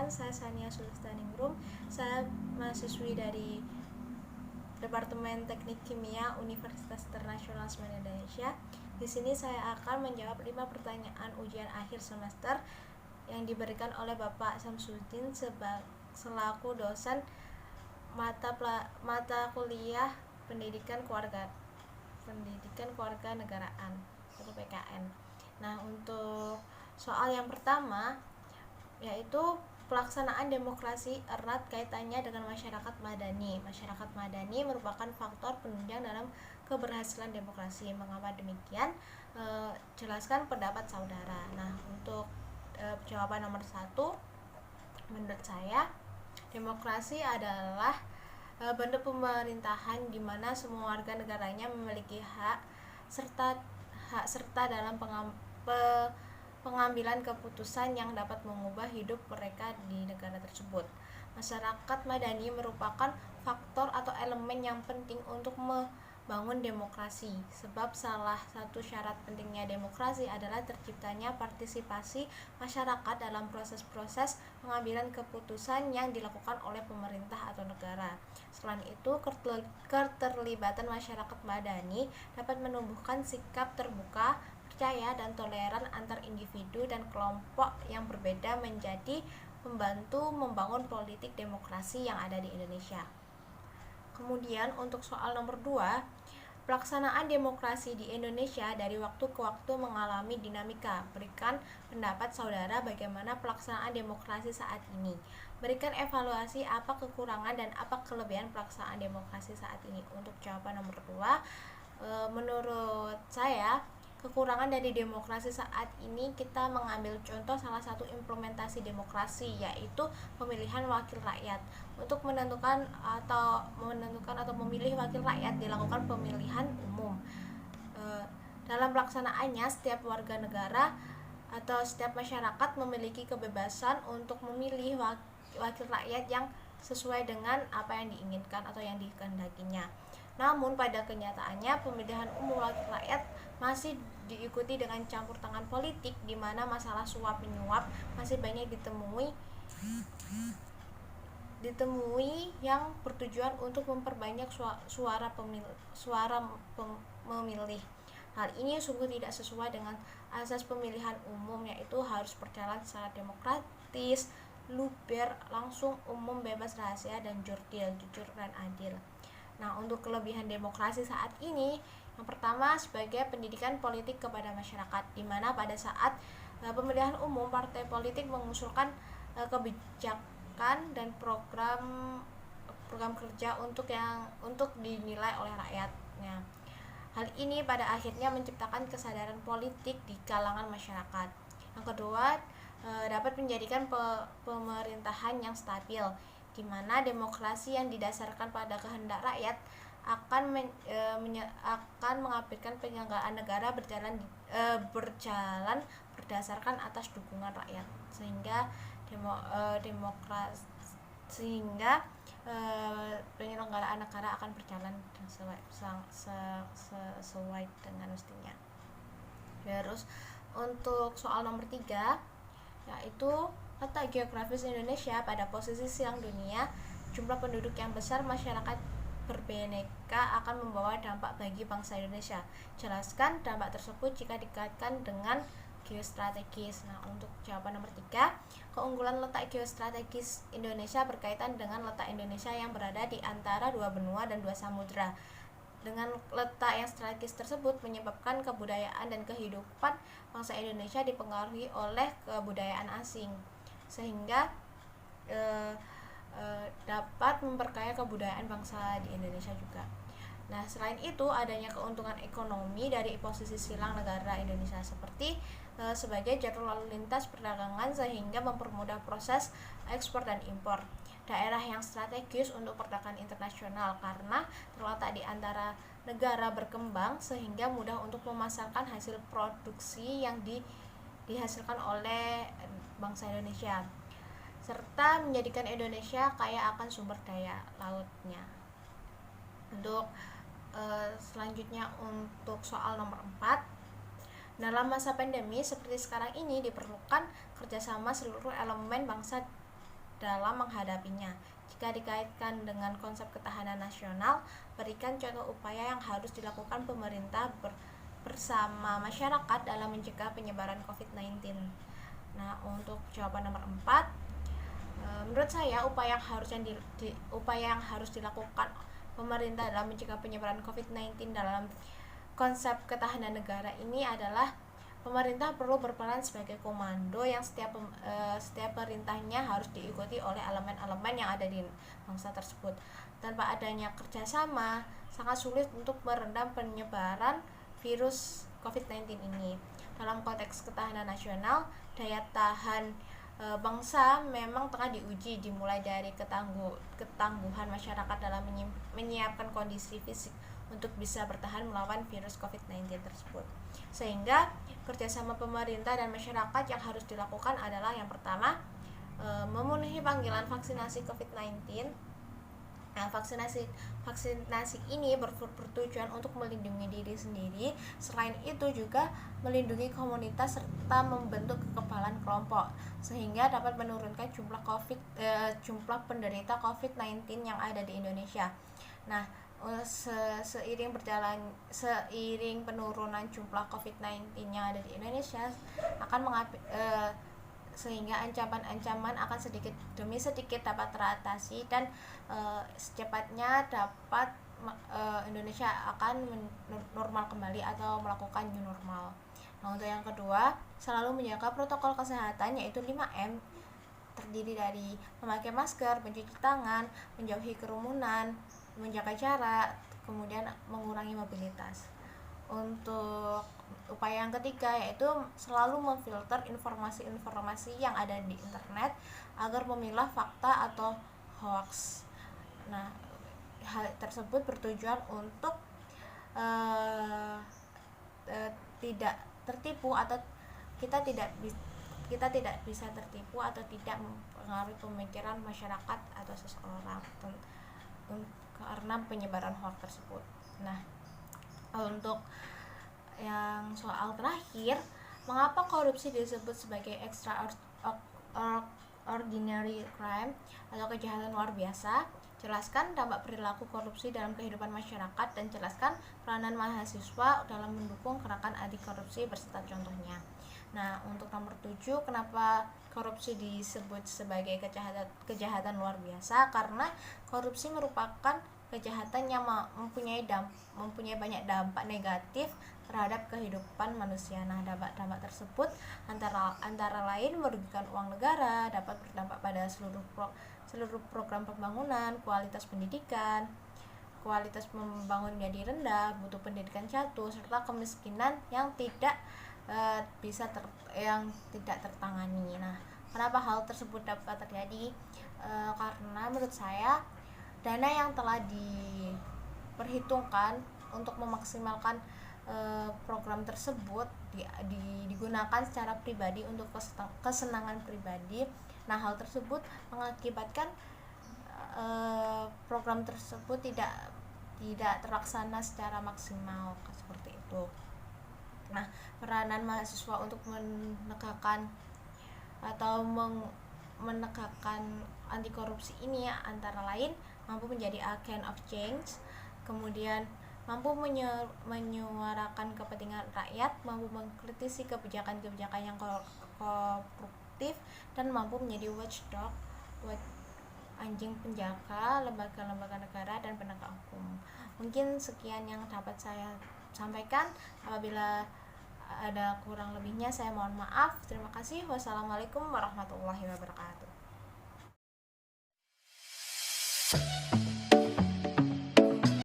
Perkenalkan, saya Sania Sulistaningrum. Saya mahasiswi dari Departemen Teknik Kimia Universitas Internasional Semen Indonesia. Di sini saya akan menjawab 5 pertanyaan ujian akhir semester yang diberikan oleh Bapak Samsudin selaku dosen mata kuliah Pendidikan Kewarganegaraan atau PKN. Nah, untuk soal yang pertama yaitu pelaksanaan demokrasi erat kaitannya dengan masyarakat madani. Masyarakat madani merupakan faktor penunjang dalam keberhasilan demokrasi. Mengapa demikian? Jelaskan pendapat saudara. Nah, untuk jawaban nomor 1, menurut saya demokrasi adalah bentuk pemerintahan di mana semua warga negaranya memiliki hak serta dalam pengambilan keputusan yang dapat mengubah hidup mereka di negara tersebut. Masyarakat madani merupakan faktor atau elemen yang penting untuk membangun demokrasi, sebab salah satu syarat pentingnya demokrasi adalah terciptanya partisipasi masyarakat dalam proses-proses pengambilan keputusan yang dilakukan oleh pemerintah atau negara. Selain itu, keterlibatan masyarakat madani dapat menumbuhkan sikap terbuka, percaya, dan toleran antar individu dan kelompok yang berbeda menjadi membantu membangun politik demokrasi yang ada di Indonesia. Kemudian untuk soal nomor 2, pelaksanaan demokrasi di Indonesia dari waktu ke waktu mengalami dinamika. Berikan pendapat saudara bagaimana pelaksanaan demokrasi saat ini. Berikan evaluasi apa kekurangan dan apa kelebihan pelaksanaan demokrasi saat ini. Untuk jawaban nomor 2, menurut saya kekurangan dari demokrasi saat ini kita mengambil contoh salah satu implementasi demokrasi, yaitu pemilihan wakil rakyat. Untuk menentukan atau memilih wakil rakyat dilakukan pemilihan umum. Dalam pelaksanaannya, setiap warga negara atau setiap masyarakat memiliki kebebasan untuk memilih wakil rakyat yang sesuai dengan apa yang diinginkan atau yang dikehendakinya. Namun pada kenyataannya pemilihan umum wakil rakyat masih diikuti dengan campur tangan politik, di mana masalah suap menyuap masih banyak ditemui yang bertujuan untuk memperbanyak suara pemilih. Hal ini sungguh tidak sesuai dengan asas pemilihan umum, yaitu harus berjalan secara demokratis, luber, langsung, umum, bebas, rahasia, dan jujur dan adil. Nah, untuk kelebihan demokrasi saat ini, yang pertama sebagai pendidikan politik kepada masyarakat, di mana pada saat pemilihan umum partai politik mengusulkan kebijakan dan program kerja untuk dinilai oleh rakyatnya. Hal ini pada akhirnya menciptakan kesadaran politik di kalangan masyarakat. Yang kedua, dapat menjadikan pemerintahan yang stabil, di mana demokrasi yang didasarkan pada kehendak rakyat akan mengabaikan penyelenggaraan negara berjalan berdasarkan atas dukungan rakyat, sehingga penyelenggaraan negara akan berjalan sesuai dengan mestinya. Terus untuk soal nomor 3, yaitu letak geografis Indonesia pada posisi silang dunia, jumlah penduduk yang besar, masyarakat berbineka akan membawa dampak bagi bangsa Indonesia. Jelaskan dampak tersebut jika dikaitkan dengan geostrategis. Nah, untuk jawaban nomor 3, keunggulan letak geostrategis Indonesia berkaitan dengan letak Indonesia yang berada di antara 2 benua dan 2 samudra. Dengan letak yang strategis tersebut menyebabkan kebudayaan dan kehidupan bangsa Indonesia dipengaruhi oleh kebudayaan asing, sehingga dapat memperkaya kebudayaan bangsa di Indonesia juga. Nah, selain itu adanya keuntungan ekonomi dari posisi silang negara Indonesia seperti sebagai jalur lalu lintas perdagangan, sehingga mempermudah proses ekspor dan impor. Daerah yang strategis untuk perdagangan internasional karena terletak di antara negara berkembang, sehingga mudah untuk memasarkan hasil produksi yang dihasilkan oleh bangsa Indonesia, serta menjadikan Indonesia kaya akan sumber daya lautnya. Untuk selanjutnya untuk soal nomor 4, dalam masa pandemi seperti sekarang ini diperlukan kerjasama seluruh elemen bangsa dalam menghadapinya. Jika dikaitkan dengan konsep ketahanan nasional, berikan contoh upaya yang harus dilakukan pemerintah bersama masyarakat dalam mencegah penyebaran COVID-19. Nah, untuk jawaban nomor 4, menurut saya upaya yang harus dilakukan pemerintah dalam mencegah penyebaran COVID-19 dalam konsep ketahanan negara ini adalah pemerintah perlu berperan sebagai komando yang setiap perintahnya harus diikuti oleh elemen-elemen yang ada di bangsa tersebut. Tanpa adanya kerjasama, sangat sulit untuk meredam penyebaran virus COVID-19 ini. Dalam konteks ketahanan nasional, daya tahan bangsa memang tengah diuji, dimulai dari ketangguhan masyarakat dalam menyiapkan kondisi fisik untuk bisa bertahan melawan virus COVID-19 tersebut. Sehingga kerjasama pemerintah dan masyarakat yang harus dilakukan adalah yang pertama, memenuhi panggilan vaksinasi COVID-19. Nah, vaksinasi ini bertujuan untuk melindungi diri sendiri. Selain itu juga melindungi komunitas serta membentuk kekebalan kelompok sehingga dapat menurunkan jumlah penderita COVID-19 yang ada di Indonesia. Nah, seiring penurunan jumlah COVID-19 yang ada di Indonesia sehingga ancaman-ancaman akan sedikit demi sedikit dapat teratasi dan secepatnya Indonesia akan normal kembali atau melakukan new normal. Nah, untuk yang kedua, selalu menjaga protokol kesehatan yaitu 5M, terdiri dari memakai masker, mencuci tangan, menjauhi kerumunan, menjaga jarak, kemudian mengurangi mobilitas. Untuk upaya yang ketiga yaitu selalu memfilter informasi-informasi yang ada di internet agar memilah fakta atau hoax. Nah, hal tersebut bertujuan untuk tidak tertipu atau kita tidak bisa tertipu atau tidak mempengaruhi pemikiran masyarakat atau seseorang karena penyebaran hoax tersebut. Nah, untuk yang soal terakhir, mengapa korupsi disebut sebagai extraordinary crime atau kejahatan luar biasa? Jelaskan dampak perilaku korupsi dalam kehidupan masyarakat dan jelaskan peranan mahasiswa dalam mendukung gerakan anti korupsi beserta contohnya. Nah, untuk nomor 7, kenapa korupsi disebut sebagai kejahatan luar biasa? Karena korupsi merupakan kejahatan yang mempunyai banyak dampak negatif terhadap kehidupan manusia. Nah, dampak tersebut antara lain merugikan uang negara, dapat berdampak pada seluruh program pembangunan, kualitas pendidikan, kualitas membangun menjadi rendah, butuh pendidikan jatuh, serta kemiskinan yang tidak tidak tertangani. Nah, kenapa hal tersebut dapat terjadi? Karena menurut saya dana yang telah diperhitungkan untuk memaksimalkan program tersebut digunakan secara pribadi untuk kesenangan pribadi. Nah, hal tersebut mengakibatkan program tersebut tidak terlaksana secara maksimal seperti itu. Nah, peranan mahasiswa untuk menegakkan anti korupsi ini antara lain mampu menjadi agent of change, kemudian mampu menyuarakan kepentingan rakyat, mampu mengkritisi kebijakan-kebijakan yang koruptif, dan mampu menjadi watchdog, anjing penjaga lembaga-lembaga negara dan penegak hukum. Mungkin sekian yang dapat saya sampaikan. Apabila ada kurang lebihnya saya mohon maaf. Terima kasih. Wassalamualaikum warahmatullahi wabarakatuh.